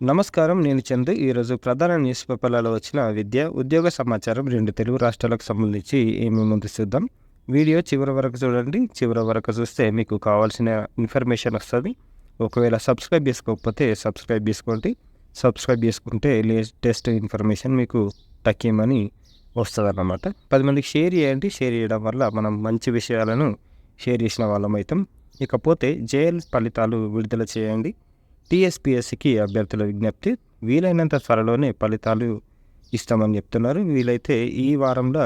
నమస్కారం. నేను చందు. ఈరోజు ప్రధాన న్యూస్ పేపర్లలో వచ్చిన విద్య, ఉద్యోగ సమాచారం 2 తెలుగు రాష్ట్రాలకు సంబంధించి ఏమేముందో చూద్దాం. వీడియో చివరి వరకు చూడండి. చివరి వరకు చూస్తే మీకు కావాల్సిన ఇన్ఫర్మేషన్ వస్తది. ఒకవేళ సబ్స్క్రైబ్ చేసుకోకపోతే సబ్స్క్రైబ్ చేసుకోండి. సబ్స్క్రైబ్ చేసుకుంటే లేటెస్ట్ ఇన్ఫర్మేషన్ మీకు టక్కేమని వస్తదన్నమాట. 10 మందికి షేర్ చేయండి. షేర్ చేయడం వల్ల మనం మంచి విషయాలను షేర్ చేసిన వాళ్ళమవుతాం. ఇకపోతే జేఎల్ ఫలితాలు విడుదల చేయండి. టీఎస్పీఎస్సీకి అభ్యర్థుల విజ్ఞప్తి. వీలైనంత త్వరలోనే ఫలితాలు ఇస్తామని చెప్తున్నారు. వీలైతే ఈ వారంలో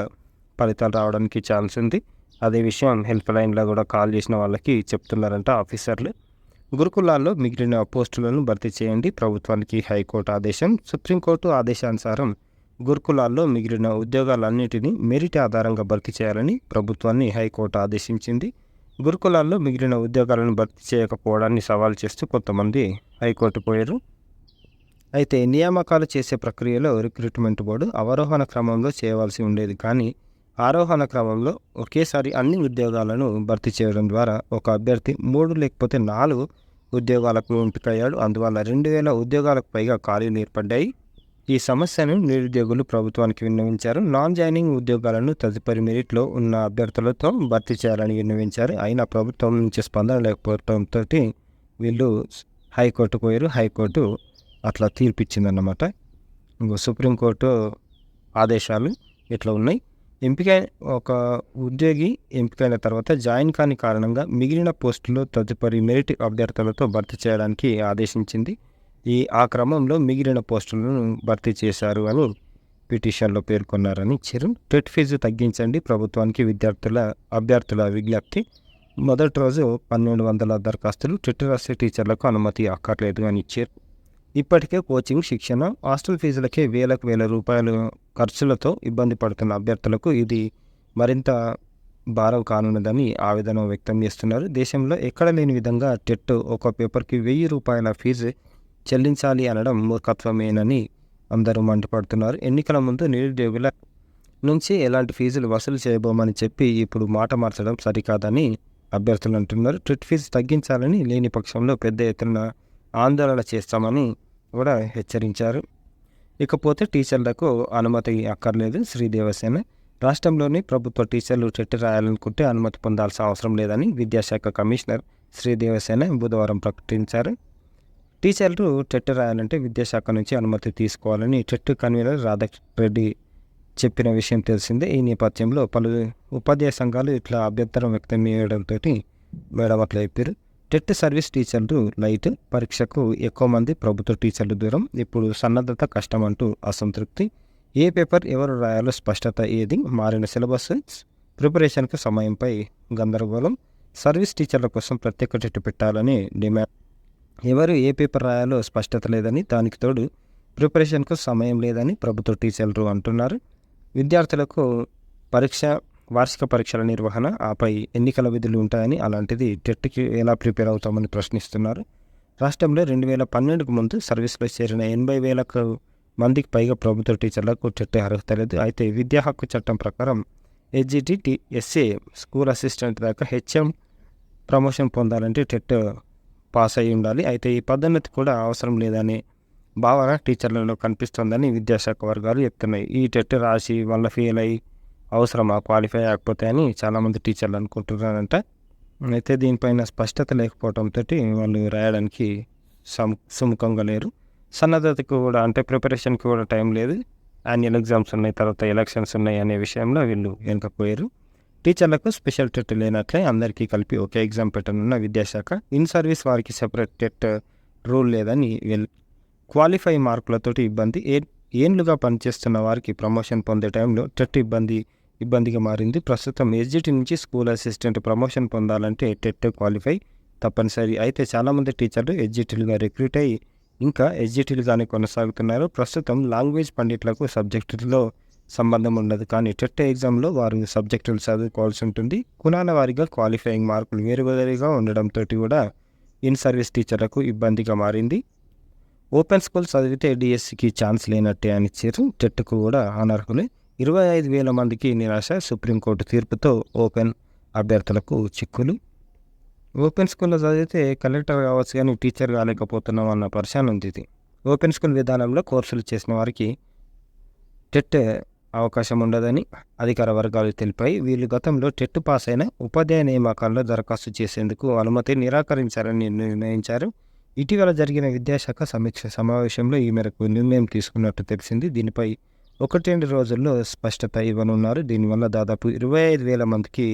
ఫలితాలు రావడానికి ఛాన్స్ ఉంది. అదే విషయం హెల్ప్ లైన్లో కూడా కాల్ చేసిన వాళ్ళకి చెప్తున్నారంట ఆఫీసర్లు. గురుకులాల్లో మిగిలిన పోస్టులను భర్తీ చేయండి. ప్రభుత్వానికి హైకోర్టు ఆదేశం. సుప్రీంకోర్టు ఆదేశానుసారం గురుకులాల్లో మిగిలిన ఉద్యోగాలన్నింటినీ మెరిట్ ఆధారంగా భర్తీ చేయాలని ప్రభుత్వాన్ని హైకోర్టు ఆదేశించింది. గురుకులాల్లో మిగిలిన ఉద్యోగాలను భర్తీ చేయకపోవడాన్ని సవాల్ చేస్తూ కొంతమంది హైకోర్టు పోయారు. అయితే నియామకాలు చేసే ప్రక్రియలో రిక్రూట్మెంట్ బోర్డు అవరోహణ క్రమంలో చేయవలసి ఉండేది. కానీ ఆరోహణ క్రమంలో ఒకేసారి అన్ని ఉద్యోగాలను భర్తీ చేయడం ద్వారా ఒక అభ్యర్థి 3 లేకపోతే 4 ఉద్యోగాలకు ఎంపికయ్యాడు. అందువల్ల 2000 ఉద్యోగాలకు పైగా ఖాళీలు ఏర్పడ్డాయి. ఈ సమస్యను నిరుద్యోగులు ప్రభుత్వానికి విన్నవించారు. నాన్ జాయినింగ్ ఉద్యోగాలను తదుపరి మెరిట్లో ఉన్న అభ్యర్థులతో భర్తీ చేయాలని విన్నవించారు. అయినా ప్రభుత్వం నుంచి స్పందన లేకపోవడంతో వీళ్ళు హైకోర్టు పోయారు. హైకోర్టు అట్లా తీర్పిచ్చిందన్నమాట. సుప్రీంకోర్టు ఆదేశాలు ఇట్లా ఉన్నాయి. ఒక ఉద్యోగి ఎంపికైన తర్వాత జాయిన్ కాని కారణంగా మిగిలిన పోస్టులో తదుపరి మెరిట్ అభ్యర్థులతో భర్తీ చేయడానికి ఆదేశించింది. ఆ క్రమంలో మిగిలిన పోస్టులను భర్తీ చేశారు అని పిటిషన్లో పేర్కొన్నారని ఇచ్చారు. టెట్ ఫీజు తగ్గించండి. ప్రభుత్వానికి అభ్యర్థుల విజ్ఞప్తి. మొదటి రోజు 1200 దరఖాస్తులు. టెట్ రాసే టీచర్లకు అనుమతి అక్కర్లేదు అని ఇచ్చారు. ఇప్పటికే కోచింగ్, శిక్షణ, హాస్టల్ ఫీజులకే వేల రూపాయలు ఖర్చులతో ఇబ్బంది పడుతున్న అభ్యర్థులకు ఇది మరింత భారం కానున్నదని ఆవేదన వ్యక్తం చేస్తున్నారు. దేశంలో ఎక్కడ లేని విధంగా టెట్ ఒక పేపర్కి 1000 రూపాయల ఫీజు చెల్లించాలి అనడం మూర్ఖత్వమేనని అందరూ మండిపడుతున్నారు. ఎన్నికల ముందు నిరుద్యోగుల నుంచి ఎలాంటి ఫీజులు వసూలు చేయబోమని చెప్పి ఇప్పుడు మాట మార్చడం సరికాదని అభ్యర్థులు అంటున్నారు. టెట్ ఫీజు తగ్గించాలని, లేని పక్షంలో పెద్ద ఎత్తున ఆందోళన చేస్తామని కూడా హెచ్చరించారు. ఇకపోతే టీచర్లకు అనుమతి అక్కర్లేదు. శ్రీదేవసేన. రాష్ట్రంలోని ప్రభుత్వ టీచర్లు టెట్ రాయాలనుకుంటే అనుమతి పొందాల్సిన అవసరం లేదని విద్యాశాఖ కమిషనర్ శ్రీదేవసేన బుధవారం ప్రకటించారు. టీచర్లు టెట్ రాయాలంటే విద్యాశాఖ నుంచి అనుమతి తీసుకోవాలని టెట్ కన్వీనర్ రాధారెడ్డి చెప్పిన విషయం తెలిసిందే. ఈ నేపథ్యంలో పలు ఉపాధ్యాయ సంఘాలు ఇట్లా అభ్యంతరం వ్యక్తం చేయడంతో మేడం అట్లా చెప్పారు. టెట్ సర్వీస్ టీచర్లు లైట్, పరీక్షకు ఎక్కువ మంది, ప్రభుత్వ టీచర్లు దూరం, ఇప్పుడు సన్నద్ధత కష్టం అంటూ అసంతృప్తి. ఏ పేపర్ ఎవరు రాయాలో స్పష్టత ఏది, మారిన సిలబస్, ప్రిపరేషన్కు సమయంపై గందరగోళం, సర్వీస్ టీచర్ల కోసం ప్రత్యేక టెట్ పెట్టాలని డిమాండ్. ఎవరు ఏ పేపర్ రాయాలో స్పష్టత లేదని, దానికి తోడు ప్రిపరేషన్కు సమయం లేదని ప్రభుత్వ టీచర్లు అంటున్నారు. విద్యార్థులకు వార్షిక పరీక్షల నిర్వహణ, ఆపై ఎన్నికల విధులు ఉంటాయని, అలాంటిది టెట్కి ఎలా ప్రిపేర్ అవుతామని ప్రశ్నిస్తున్నారు. రాష్ట్రంలో 2012కు ముందు సర్వీస్లో చేరిన 80,000 మందికి పైగా ప్రభుత్వ టీచర్లకు టెట్ అర్హత లేదు. అయితే విద్యా హక్కు చట్టం ప్రకారం ఎస్జిటి, ఎస్ఏ, స్కూల్ అసిస్టెంట్ దాకా హెచ్ఎం ప్రమోషన్ పొందాలంటే టెట్ పాస్ అయి ఉండాలి. అయితే ఈ పదోన్నతి కూడా అవసరం లేదనే భావన టీచర్లలో కనిపిస్తోందని విద్యాశాఖ వర్గాలు చెప్తున్నాయి. ఈ టెట్ రాసి వాళ్ళ ఫెయిల్ అయ్యి అవసరమా, క్వాలిఫై అవ్వకపోతే అని చాలామంది టీచర్లు అనుకుంటున్నారంట. అయితే దీనిపైన స్పష్టత లేకపోవడంతో వాళ్ళు రాయడానికి సుముఖంగా లేరు. సన్నద్ధతకు కూడా, అంటే ప్రిపరేషన్కి కూడా టైం లేదు. యాన్యువల్ ఎగ్జామ్స్ ఉన్నాయి, తర్వాత ఎలక్షన్స్ ఉన్నాయి అనే విషయంలో వీళ్ళు వెనుకపోయారు. టీచర్లకు స్పెషల్ టెట్ లేనట్లే అందరికీ కలిపి ఒకే ఎగ్జామ్ పెట్టనున్న విద్యాశాఖ. ఇన్ సర్వీస్ వారికి సెపరేట్ టెట్ రూల్ లేదని క్వాలిఫై మార్కులతోటి ఇబ్బంది. ఏండ్లుగా పనిచేస్తున్న వారికి ప్రమోషన్ పొందే టైంలో టెట్ ఇబ్బందిగా మారింది. ప్రస్తుతం ఎస్జిటి నుంచి స్కూల్ అసిస్టెంట్ ప్రమోషన్ పొందాలంటే టెట్ క్వాలిఫై తప్పనిసరి. అయితే చాలామంది టీచర్లు ఎస్జిటీలుగా రిక్రూట్ అయ్యి ఇంకా ఎస్జిటీలుగానే కొనసాగుతున్నారు. ప్రస్తుతం లాంగ్వేజ్ పండిట్లకు సబ్జెక్టులో సంబంధం ఉండదు, కానీ టెట్ ఎగ్జామ్లో వారు సబ్జెక్టులు చదువుకోవాల్సి ఉంటుంది. కులాల వారీగా క్వాలిఫైయింగ్ మార్కులు వేరువేరుగా ఉండడంతో కూడా ఇన్ సర్వీస్ టీచర్లకు ఇబ్బందిగా మారింది. ఓపెన్ స్కూల్ చదివితే డిఎస్సికి ఛాన్స్ లేనట్టే అని ఇచ్చారు. టెట్కు కూడా అనర్హులే. 25,000 మందికి నిరాశ. సుప్రీంకోర్టు తీర్పుతో ఓపెన్ అభ్యర్థులకు చిక్కులు. ఓపెన్ స్కూల్లో చదివితే కలెక్టర్ కావచ్చు కానీ టీచర్ కాలేకపోతున్నాం అన్న పరిశాన్ ఉంది ఇది. ఓపెన్ స్కూల్ విధానంలో కోర్సులు చేసిన వారికి టెట్ అవకాశం ఉండదని అధికార వర్గాలు తెలిపాయి. వీళ్ళు గతంలో టెట్ పాస్ అయిన ఉపాధ్యాయ నియామకాల్లో దరఖాస్తు చేసేందుకు అనుమతి నిరాకరించారని నిర్ణయించారు. ఇటీవల జరిగిన విద్యాశాఖ సమీక్ష సమావేశంలో ఈ మేరకు నిర్ణయం తీసుకున్నట్టు తెలిసింది. దీనిపై 1-2 రోజుల్లో స్పష్టత ఇవ్వనున్నారు. దీనివల్ల దాదాపు 25,000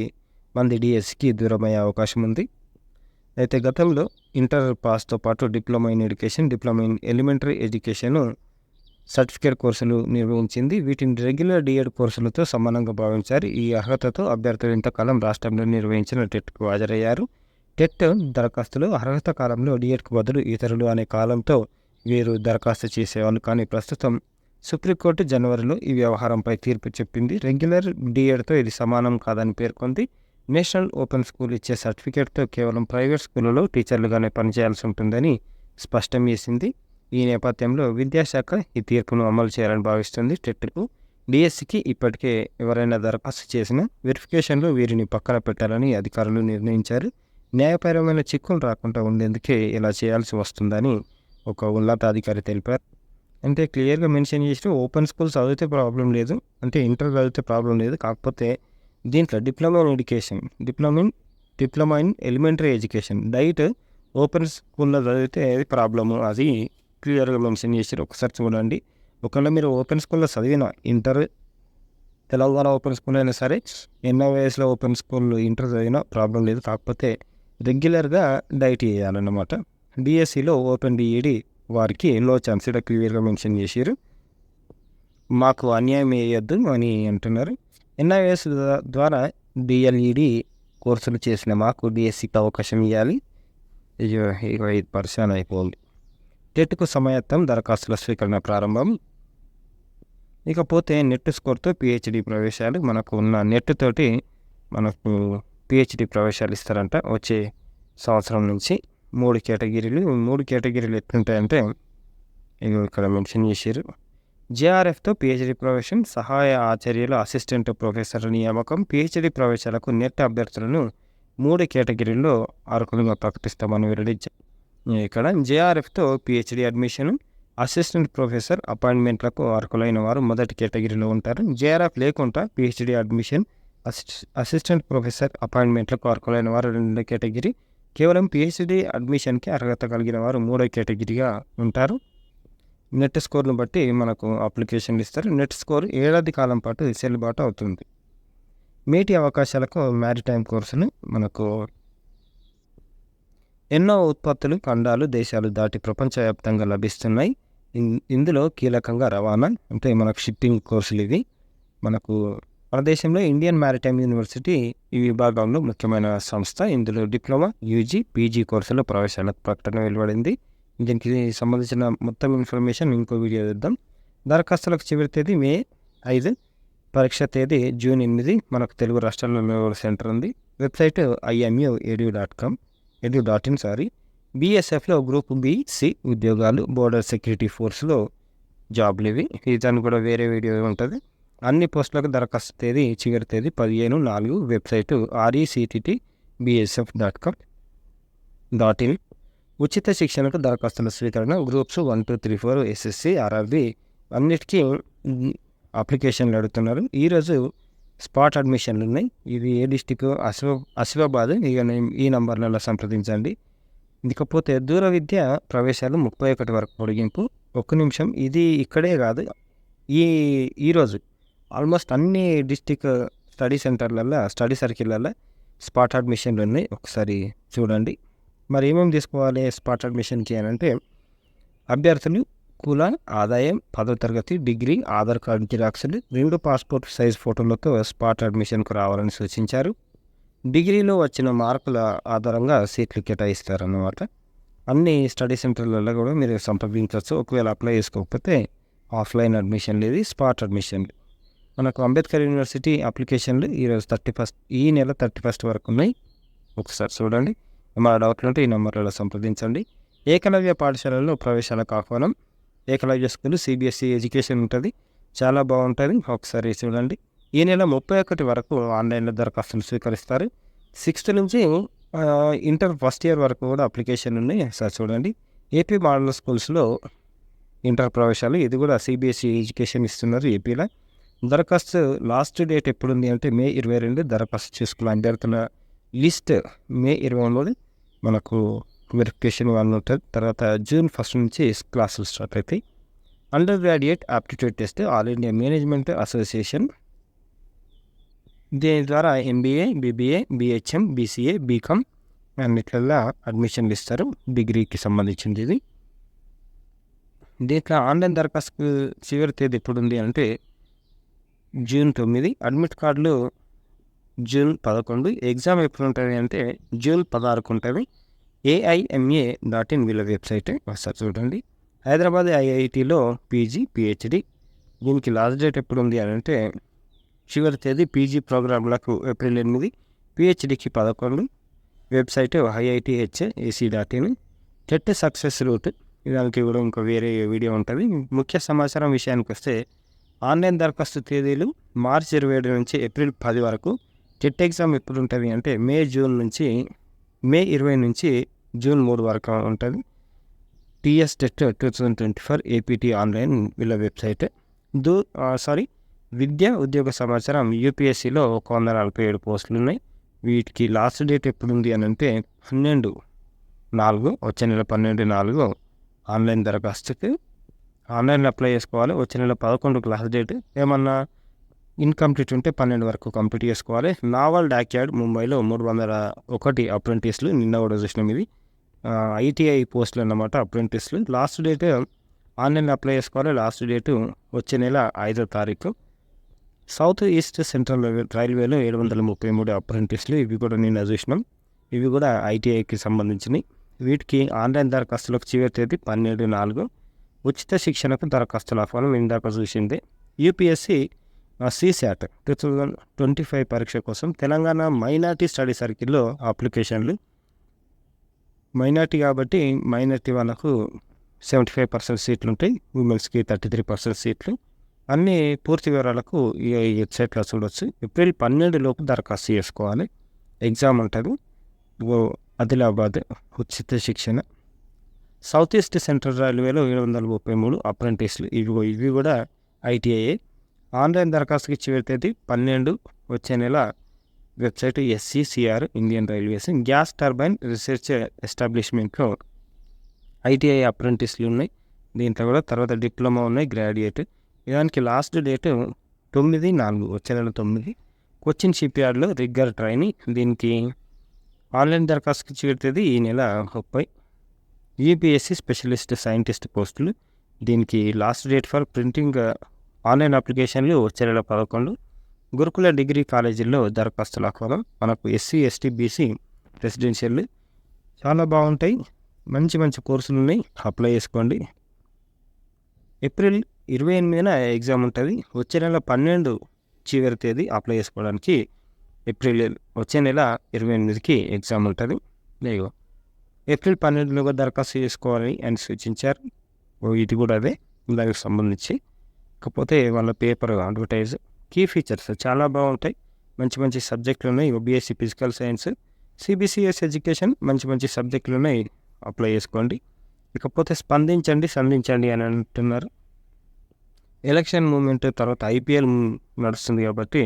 మంది డిఎస్సికి దూరమయ్యే అవకాశం ఉంది. అయితే గతంలో ఇంటర్ పాస్తో పాటు diploma in education, diploma in elementary education certificate కోర్సులు నిర్వహించింది. వీటిని రెగ్యులర్ డిఎడ్ కోర్సులతో సమానంగా భావించారు. ఈ అర్హతతో అభ్యర్థులు ఇంతకాలం రాష్ట్రంలో నిర్వహించిన టెట్కు హాజరయ్యారు. టెట్ దరఖాస్తులు అర్హత కాలంలో డిఎడ్కు బదులు ఇతరులు అనే కాలంతో వీరు దరఖాస్తు చేసేవాళ్ళు. కానీ ప్రస్తుతం సుప్రీంకోర్టు జనవరిలో ఈ వ్యవహారంపై తీర్పు చెప్పింది. రెగ్యులర్ డిఎడ్తో ఇది సమానం కాదని పేర్కొంది. నేషనల్ ఓపెన్ స్కూల్ ఇచ్చే సర్టిఫికేట్తో కేవలం ప్రైవేట్ స్కూళ్ళలో టీచర్లుగానే పనిచేయాల్సి ఉంటుందని స్పష్టం చేసింది. ఈ నేపథ్యంలో విద్యాశాఖ ఈ తీర్పును అమలు చేయాలని భావిస్తుంది. టెట్కు డిఎస్సికి ఇప్పటికే ఎవరైనా దరఖాస్తు చేసినా వెరిఫికేషన్లో వీరిని పక్కన పెట్టాలని అధికారులు నిర్ణయించారు. న్యాయపరమైన చిక్కులు రాకుండా ఉండేందుకే ఇలా చేయాల్సి వస్తుందని ఒక ఉన్నతాధికారి తెలిపారు. అంటే క్లియర్గా మెన్షన్ చేసి ఓపెన్ స్కూల్ చదివితే ప్రాబ్లం లేదు, అంటే ఇంటర్ చదివితే ప్రాబ్లం లేదు. కాకపోతే దీంట్లో diploma in education, diploma in elementary education diet open స్కూల్లో చదివితే ప్రాబ్లము అది క్లియర్గా మెన్షన్ చేశారు. ఒకసారి చూడండి. ఒకవేళ మీరు ఓపెన్ స్కూల్లో చదివిన ఇంటర్ తెలంగాణ ఓపెన్ స్కూల్ అయినా సరే, ఎన్ఐఎస్లో ఓపెన్ స్కూల్ ఇంటర్ చదివినా ప్రాబ్లం లేదు. కాకపోతే రెగ్యులర్గా డైట్ చేయాలన్నమాట. డిఎస్సిలో ఓపెన్ డిఈడి వారికి లో ఛాన్స్ ఇక్కడ క్లియర్గా మెన్షన్ చేశారు. మాకు అన్యాయం వేయొద్దు అని అంటున్నారు. ఎన్ఐఎస్ ద్వారా డిఎల్ఈడి కోర్సులు చేసిన మాకు డిఎస్సికి అవకాశం ఇవ్వాలి. 25% అయిపోయింది. టెట్కు సమాయత్తం దరఖాస్తుల స్వీకరణ ప్రారంభం. ఇకపోతే నెట్ స్కోర్తో పిహెచ్డి ప్రవేశాలు. మనకు ఉన్న నెట్ తోటి మనకు పిహెచ్డి ప్రవేశాలు ఇస్తారంట వచ్చే సంవత్సరం నుంచి. 3 కేటగిరీలు ఎట్లుంటాయంటే ఇక్కడ మెన్షన్ చేశారు. జేఆర్ఎఫ్తో పిహెచ్డి ప్రవేశం, సహాయ ఆచార్యులు, అసిస్టెంట్ ప్రొఫెసర్ నియామకం. పిహెచ్డి ప్రవేశాలకు నెట్ అభ్యర్థులను 3 కేటగిరీల్లో అర్హులుగా ప్రకటిస్తామని వెల్లడించారు. ఇక్కడ జేఆర్ఎఫ్తో పిహెచ్డి అడ్మిషన్, అసిస్టెంట్ ప్రొఫెసర్ అపాయింట్మెంట్లకు అర్హులైన వారు మొదటి కేటగిరీలో ఉంటారు. జేఆర్ఎఫ్ లేకుండా పిహెచ్డి అడ్మిషన్, అసిస్టెంట్ ప్రొఫెసర్ అపాయింట్మెంట్లకు అర్హులైన వారు 2వ కేటగిరీ. కేవలం పిహెచ్డి అడ్మిషన్కి అర్హత కలిగిన వారు 3వ కేటగిరీగా ఉంటారు. నెట్ స్కోర్ను బట్టి మనకు అప్లికేషన్లు ఇస్తారు. నెట్ స్కోర్ ఏడాది కాలం పాటు చెల్లుబాటు అవుతుంది. మేటి అవకాశాలకు మ్యారిటైమ్ కోర్సులు. మనకు ఎన్నో ఉత్పత్తులు ఖండాలు, దేశాలు దాటి ప్రపంచవ్యాప్తంగా లభిస్తున్నాయి. ఇందులో కీలకంగా రవాణా, అంటే మనకు షిప్పింగ్ కోర్సులు ఇవి. మనకు మన దేశంలో ఇండియన్ మ్యారిటైమ్ యూనివర్సిటీ ఈ విభాగంలో ముఖ్యమైన సంస్థ. ఇందులో డిప్లొమా, యూజీ, పీజీ కోర్సుల ప్రవేశాలకు ప్రకటన వెలువడింది. దీనికి సంబంధించిన మొత్తం ఇన్ఫర్మేషన్ ఇంకో వీడియో ఇద్దాం. దరఖాస్తులకు చివరి తేదీ మే 5, పరీక్ష తేదీ జూన్ 8. మనకు తెలుగు రాష్ట్రాల్లో సెంటర్ ఉంది. Website imu.edu.in. బీఎస్ఎఫ్లో గ్రూప్ బి-సి ఉద్యోగాలు, బోర్డర్ సెక్యూరిటీ ఫోర్స్లో జాబ్లు ఇవి. దాన్ని కూడా వేరే వీడియో ఉంటుంది. అన్ని పోస్టులకు దరఖాస్తు తేదీ చివరి తేదీ 15/4. Website rectt.bsf.com.in. ఉచిత శిక్షణకు దరఖాస్తుల స్వీకరణ. గ్రూప్స్ 1, 2, 3, 4 ఎస్ఎస్సి, ఆర్ఆర్బి అన్నిటికీ అప్లికేషన్లు అడుగుతున్నారు. ఈరోజు స్పాట్ అడ్మిషన్లు ఉన్నాయి. ఇది ఏ డిస్టిక్? ఆసిఫాబాద్. ఇక ఈ నంబర్లలో సంప్రదించండి. ఇకపోతే దూర విద్య ప్రవేశాలు 31 వరకు పొడిగింపు. 1 నిమిషం. ఇది ఇక్కడే కాదు, ఈరోజు ఆల్మోస్ట్ అన్ని డిస్టిక్ స్టడీ సెంటర్లలో, స్టడీ సర్కిళ్ళల్లో స్పాట్ అడ్మిషన్లు ఉన్నాయి. ఒకసారి చూడండి. మరి ఏమేమి తీసుకోవాలి స్పాట్ అడ్మిషన్కి అని అంటే, అభ్యర్థులు కుల, ఆదాయం, 10వ తరగతి, డిగ్రీ, ఆధార్ కార్డు జిరాక్సులు, 2 పాస్పోర్ట్ సైజ్ ఫోటోలతో స్పాట్ అడ్మిషన్కు రావాలని సూచించారు. డిగ్రీలో వచ్చిన మార్కుల ఆధారంగా సీట్లు కేటాయిస్తారన్నమాట. అన్ని స్టడీ సెంటర్లలో కూడా మీరు సంప్రదించవచ్చు. ఒకవేళ అప్లై చేసుకోకపోతే ఆఫ్లైన్ అడ్మిషన్లు, ఇది స్పాట్ అడ్మిషన్లు. మనకు అంబేద్కర్ యూనివర్సిటీ అప్లికేషన్లు ఈ నెల 31 వరకు ఉన్నాయి. ఒకసారి చూడండి. ఏమైనా డౌట్లు ఉంటే ఈ నెంబర్లలో సంప్రదించండి. ఏకలవ్య పాఠశాలలో ప్రవేశాలకు ఆహ్వానం. ఏకలవ్య స్కూల్ సిబిఎస్ఈ ఎడ్యుకేషన్ ఉంటుంది, చాలా బాగుంటుంది. ఒకసారి చూడండి. ఈ నెల 31 వరకు ఆన్లైన్లో దరఖాస్తులు స్వీకరిస్తారు. 6th నుంచి ఇంటర్ ఫస్ట్ ఇయర్ వరకు కూడా అప్లికేషన్ ఉన్నాయి. ఒకసారి చూడండి. ఏపీ మోడల్ స్కూల్స్లో ఇంటర్ ప్రవేశాలు. ఇది కూడా సిబిఎస్ఈ ఎడ్యుకేషన్ ఇస్తున్నారు ఏపీలో. దరఖాస్తు లాస్ట్ డేట్ ఎప్పుడుంది అంటే May 22 దరఖాస్తు చేసుకున్న అభ్యర్థుల లిస్ట్ May 23 మనకు వెరిఫికేషన్ వాళ్ళు ఉంటుంది. తర్వాత June 1 నుంచి క్లాసులు స్టార్ట్ అవుతాయి. Under graduate aptitude test all India management association, దీని ద్వారా MBA, BBA, BHM, BCA, BCom అన్నిట్లల్లో అడ్మిషన్లు ఇస్తారు. డిగ్రీకి సంబంధించింది ఇది. దీంట్లో ఆన్లైన్ దరఖాస్తు చివరి తేదీ ఎప్పుడు ఉంది అంటే June 9. అడ్మిట్ కార్డులు June 11. ఎగ్జామ్ ఎప్పుడు ఉంటుంది అంటే June 16 ఉంటుంది. AIMA.in వీళ్ళ వెబ్సైట్ ఒకసారి చూడండి. హైదరాబాద్ IITలో పీజీ, PhD దీనికి లాస్ట్ డేట్ ఎప్పుడు ఉంది అని అంటే చివరి తేదీ పీజీ ప్రోగ్రాంలకు April 8, PhDకి 11. Website IITHAC.in. TET success route దానికి కూడా ఇంకా వేరే వీడియో ఉంటుంది. ముఖ్య సమాచారం విషయానికి వస్తే ఆన్లైన్ దరఖాస్తు తేదీలు March 27 నుంచి April 10 వరకు. టెట్ ఎగ్జామ్ ఎప్పుడు ఉంటుంది అంటే May 20 నుంచి June 3 వరకు ఉంటుంది. TS టెట్ 2024 APT ఆన్లైన్ వీళ్ళ వెబ్సైట్. విద్యా ఉద్యోగ సమాచారం UPSCలో 147 పోస్టులు ఉన్నాయి. వీటికి లాస్ట్ డేట్ ఎప్పుడు ఉంది అని అంటే 12/4 వచ్చే నెల 12/4 ఆన్లైన్ దరఖాస్తుకి ఆన్లైన్లో అప్లై చేసుకోవాలి. వచ్చే నెల 11 లాస్ట్ డేట్. ఏమన్నా ఇన్కంప్లీట్ ఉంటే 12 వరకు కంప్లీట్ చేసుకోవాలి. నావల్ డాక్యార్డ్ ముంబైలో 301 అప్రెంటిస్లు నిన్న కూడా చూసినాం. ఇది ITI పోస్టులు అన్నమాట, అప్రెంటిస్లు. లాస్ట్ డేట్ ఆన్లైన్లో అప్లై చేసుకోవాలి. లాస్ట్ డేటు వచ్చే నెల 5వ తారీఖు. సౌత్ ఈస్ట్ సెంట్రల్ రైల్వేలో 733 అప్రెంటిస్లు. ఇవి కూడా నిన్న చూసినాం. ఇవి కూడా ITIకి సంబంధించినవి. వీటికి ఆన్లైన్ దరఖాస్తులకు చివరి తేదీ 12/4. ఉచిత శిక్షణకు దరఖాస్తుల ఆహ్వానం ఇందాక చూసింది. UPSC CSAT 2025 పరీక్ష కోసం తెలంగాణ మైనార్టీ స్టడీ సర్కిల్లో అప్లికేషన్లు. మైనార్టీ కాబట్టి మైనార్టీ వాళ్ళకు 75% సీట్లు ఉంటాయి. ఉమెన్స్కి 33% సీట్లు. అన్ని పూర్తి వివరాలకు ఈ వెబ్సైట్లో చూడవచ్చు. April 12 లోపు దరఖాస్తు చేసుకోవాలి. ఎగ్జామ్ ఉంటుంది. ఆదిలాబాద్ ఉచిత శిక్షణ. సౌత్ ఈస్ట్ సెంట్రల్ రైల్వేలో 733 అప్రెంటిస్లు. ఇవి కూడా ITI. ఆన్లైన్ దరఖాస్తుకి చివరి తేదీ 12 వచ్చే నెల. Website SCCR Indian railways. Gas turbine research ఎస్టాబ్లిష్మెంట్లో ITI అప్రెంటిస్లు ఉన్నాయి. దీంట్లో కూడా తర్వాత డిప్లొమా ఉన్నాయి, గ్రాడ్యుయేట్. దానికి లాస్ట్ డేట్ 9/4 వచ్చే నెల 9. కొచ్చిన్ షిప్ యార్డ్లో రిగ్గర్ ట్రైనింగ్. దీనికి ఆన్లైన్ దరఖాస్తుకి చివరి తేదీ ఈ నెల 30. UPSC స్పెషలిస్ట్ సైంటిస్ట్ పోస్టులు. దీనికి last date for printing online అప్లికేషన్లు వచ్చే నెల 11. గురుకుల డిగ్రీ కాలేజీల్లో దరఖాస్తుల ఆహ్వానం. మనకు SC, ST, BC రెసిడెన్షియల్ చాలా బాగుంటాయి. మంచి కోర్సులు ఉన్నాయి. అప్లై చేసుకోండి. April 28న ఎగ్జామ్ ఉంటుంది. వచ్చే నెల 12 చివరి తేదీ అప్లై చేసుకోవడానికి. వచ్చే నెల 28కి ఎగ్జామ్ ఉంటుంది. లేగో April 12లోగా దరఖాస్తు చేసుకోవాలి అని సూచించారు. ఇది కూడా అదే దానికి సంబంధించి. కాకపోతే వాళ్ళ పేపర్ అడ్వర్టైజ్. కీ ఫీచర్స్ చాలా బాగుంటాయి. మంచి సబ్జెక్టులు ఉన్నాయి. BSc physical science, CBCS education మంచి సబ్జెక్టులు ఉన్నాయి. అప్లై చేసుకోండి. ఇకపోతే సంధించండి అని అంటున్నారు. ఎలక్షన్ మూమెంట్ తర్వాత IPL నడుస్తుంది కాబట్టి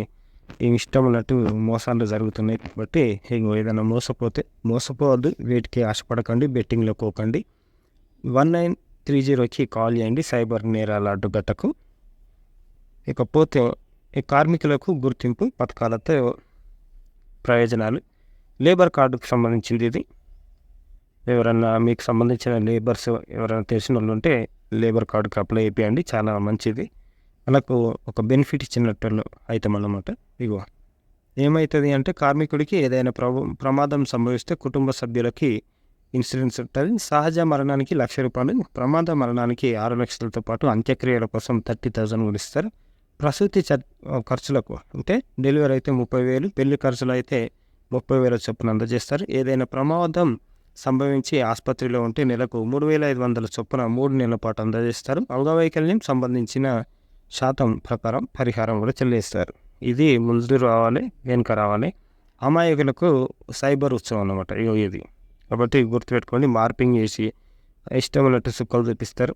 ఇష్టం ఉన్నట్టు మోసాలు జరుగుతున్నాయి. కాబట్టి ఏదైనా మోసపోవద్దు. వీటికి ఆశపడకండి. బెట్టింగ్లో పోకండి. 1930కి కాల్ చేయండి సైబర్ నేరాల అడ్డుగట్టకు. ఇకపోతే ఈ కార్మికులకు గుర్తింపు పథకాలతో ప్రయోజనాలు. లేబర్ కార్డుకు సంబంధించింది ఇది. ఎవరన్నా మీకు సంబంధించిన లేబర్స్ ఎవరైనా తెలిసిన వాళ్ళు ఉంటే లేబర్ కార్డుకి అప్లై అయిపోయండి. చాలా మంచిది. మనకు ఒక బెనిఫిట్ ఇచ్చినట్టు అవుతాం అన్నమాట. ఏమవుతుంది అంటే కార్మికుడికి ఏదైనా ప్రమాదం సంభవిస్తే కుటుంబ సభ్యులకి ఇన్సూరెన్స్ ఉంటుంది. సహజ మరణానికి ₹1,00,000, ప్రమాద మరణానికి 6 లక్షలతో పాటు అంత్యక్రియల కోసం 30,000 కూడా ఇస్తారు. ప్రసూతి ఖర్చులకు అంటే డెలివరీ అయితే 30,000, పెళ్లి ఖర్చులు అయితే 30,000 చొప్పున అందజేస్తారు. ఏదైనా ప్రమాదం సంభవించి ఆసుపత్రిలో ఉంటే నెలకు 3,500 చొప్పున 3 నెలల పాటు అందజేస్తారు. అంగవైకల్యం సంబంధించిన శాతం ప్రకారం పరిహారం కూడా చెల్లిస్తారు. ఇది ముందు రావాలి, వెనుక రావాలి. అమాయకులకు సైబర్ ఉత్సవం అన్నమాట ఇది. కాబట్టి గుర్తుపెట్టుకోండి. మార్పింగ్ చేసి ఇష్టం ఉన్నట్టు సుక్కలు చూపిస్తారు.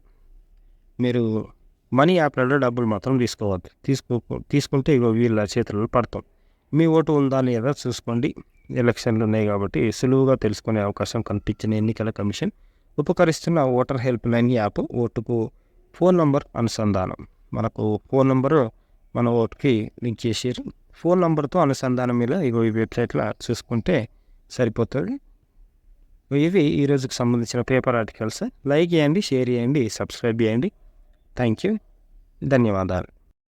మీరు మనీ యాప్లలో డబ్బులు మాత్రం తీసుకోవద్దు. తీసుకుంటే ఇగో వీళ్ళ చేతుల్లో పడతాం. మీ ఓటు ఉందా లేదా చూసుకోండి. ఎలక్షన్లు ఉన్నాయి కాబట్టి సులువుగా తెలుసుకునే అవకాశం కల్పించిన ఎన్నికల కమిషన్ ఉపకరిస్తున్న ఓటర్ హెల్ప్ లైన్ యాప్ ఓటుకు ఫోన్ నంబర్ అనుసంధానం. మనకు ఫోన్ నంబరు మన ఓటుకి లింక్ చేసారు. ఫోన్ నంబర్తో అనుసంధానం మీద ఇగో ఈ వెబ్సైట్లో చూసుకుంటే సరిపోతుంది. ఇవి ఈ రోజుకి సంబంధించిన పేపర్ ఆర్టికల్స్. లైక్ చేయండి, షేర్ చేయండి, సబ్స్క్రైబ్ చేయండి. Thank you. ధన్యవాదాలు.